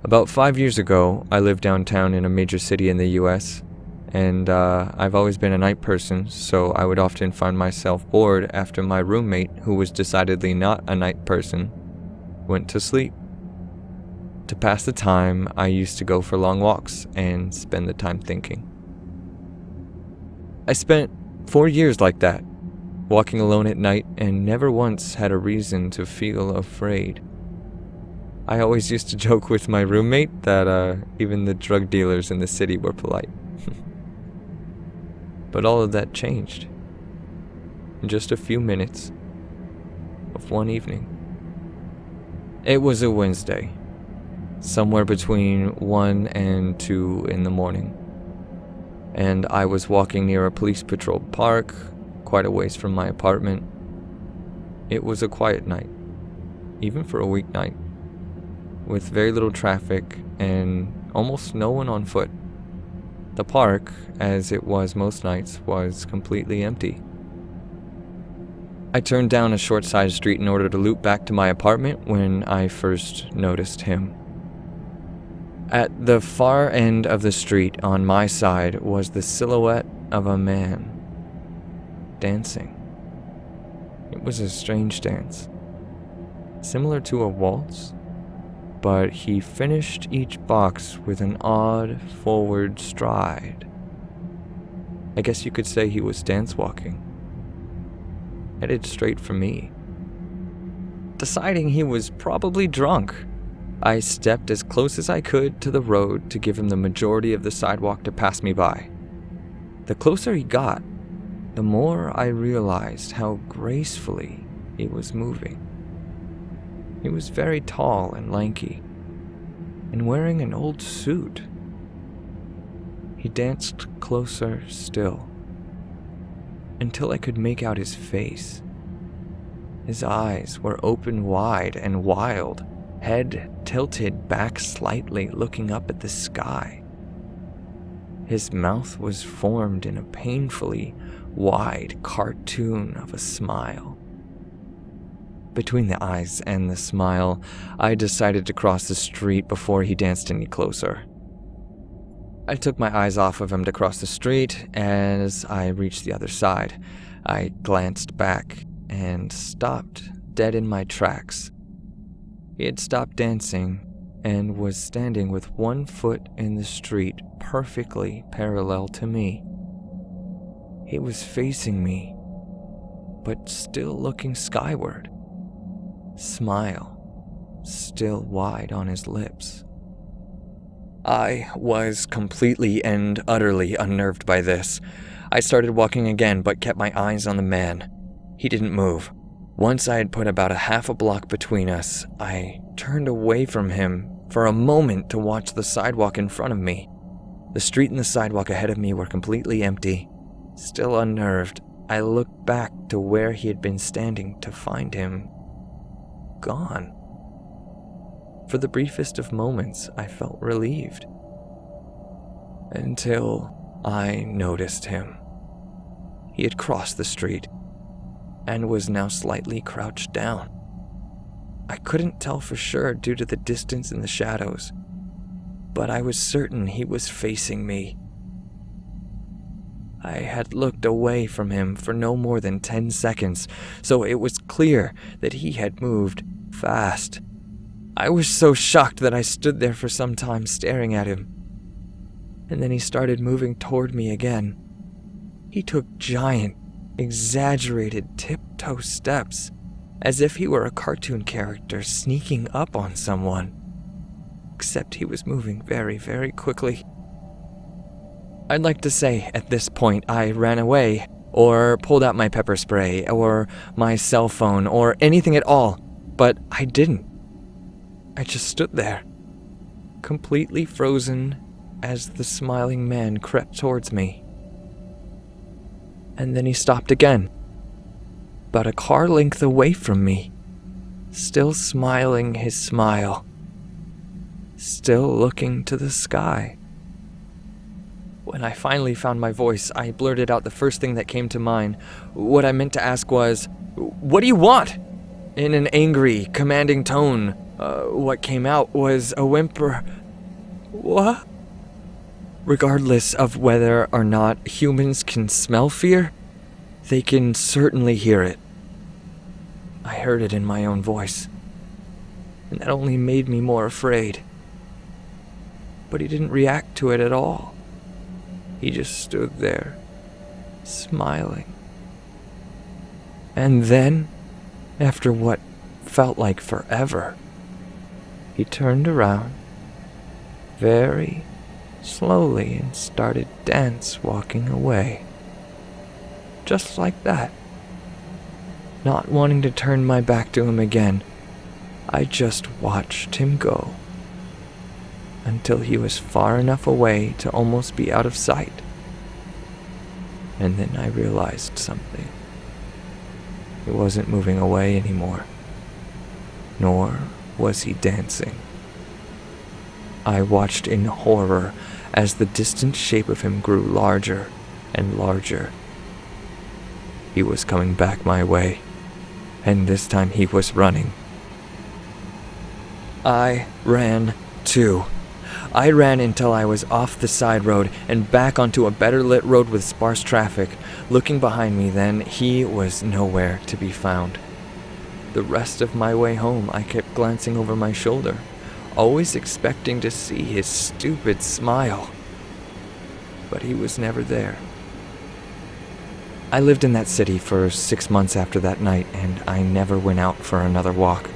About 5 years ago, I lived downtown in a major city in the US, and I've always been a night person, so I would often find myself bored after my roommate, who was decidedly not a night person, went to sleep. To pass the time, I used to go for long walks and spend the time thinking. I spent 4 years like that, walking alone at night, and never once had a reason to feel afraid. I always used to joke with my roommate that even the drug dealers in the city were polite. But all of that changed in just a few minutes of one evening. It was a Wednesday, somewhere between 1 and 2 in the morning, and I was walking near a police patrolled park, quite a ways from my apartment. It was a quiet night, even for a weeknight, with very little traffic and almost no one on foot. The park, as it was most nights, was completely empty. I turned down a short side street in order to loop back to my apartment when I first noticed him. At the far end of the street on my side was the silhouette of a man dancing. It was a strange dance, similar to a waltz, but he finished each box with an odd forward stride. I guess you could say he was dance walking, headed straight for me. Deciding he was probably drunk, I stepped as close as I could to the road to give him the majority of the sidewalk to pass me by. The closer he got, the more I realized how gracefully he was moving. He was very tall and lanky, and wearing an old suit. He danced closer still, until I could make out his face. His eyes were open wide and wild, head tilted back slightly, looking up at the sky. His mouth was formed in a painfully wide cartoon of a smile. Between the eyes and the smile, I decided to cross the street before he danced any closer. I took my eyes off of him to cross the street. As I reached the other side, I glanced back and stopped dead in my tracks. He had stopped dancing and was standing with one foot in the street, perfectly parallel to me. He was facing me, but still looking skyward. Smile still wide on his lips. I was completely and utterly unnerved by this. I started walking again, but kept my eyes on the man. He didn't move. Once I had put about a half a block between us, I turned away from him for a moment to watch the sidewalk in front of me. The street and the sidewalk ahead of me were completely empty. Still unnerved, I looked back to where he had been standing to find him gone. For the briefest of moments, I felt relieved. Until I noticed him. He had crossed the street and was now slightly crouched down. I couldn't tell for sure due to the distance and the shadows, but I was certain he was facing me. I had looked away from him for no more than 10 seconds, so it was clear that he had moved fast. I was so shocked that I stood there for some time staring at him. And then he started moving toward me again. He took giant, exaggerated tiptoe steps, as if he were a cartoon character sneaking up on someone. Except he was moving very, very quickly. I'd like to say at this point I ran away, or pulled out my pepper spray, or my cell phone, or anything at all, but I didn't. I just stood there, completely frozen as the smiling man crept towards me. And then he stopped again, about a car length away from me, still smiling his smile, still looking to the sky. When I finally found my voice, I blurted out the first thing that came to mind. What I meant to ask was, "What do you want?" in an angry, commanding tone, What came out was a whimper. What? Regardless of whether or not humans can smell fear, they can certainly hear it. I heard it in my own voice, and that only made me more afraid. But he didn't react to it at all. He just stood there, smiling. And then, after what felt like forever, he turned around very slowly and started dance walking away. Just like that. Not wanting to turn my back to him again, I just watched him go until he was far enough away to almost be out of sight. And then I realized something. He wasn't moving away anymore, nor was he dancing. I watched in horror as the distant shape of him grew larger and larger. He was coming back my way, and this time he was running. I ran too. I ran until I was off the side road and back onto a better lit road with sparse traffic. Looking behind me then, he was nowhere to be found. The rest of my way home, I kept glancing over my shoulder, always expecting to see his stupid smile. But he was never there. I lived in that city for 6 months after that night, and I never went out for another walk.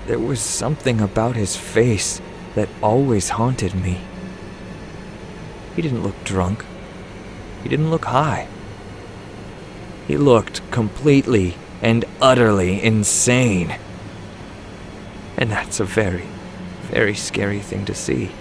There was something about his face that always haunted me. He didn't look drunk. He didn't look high. He looked completely and utterly insane. And that's a very, very scary thing to see.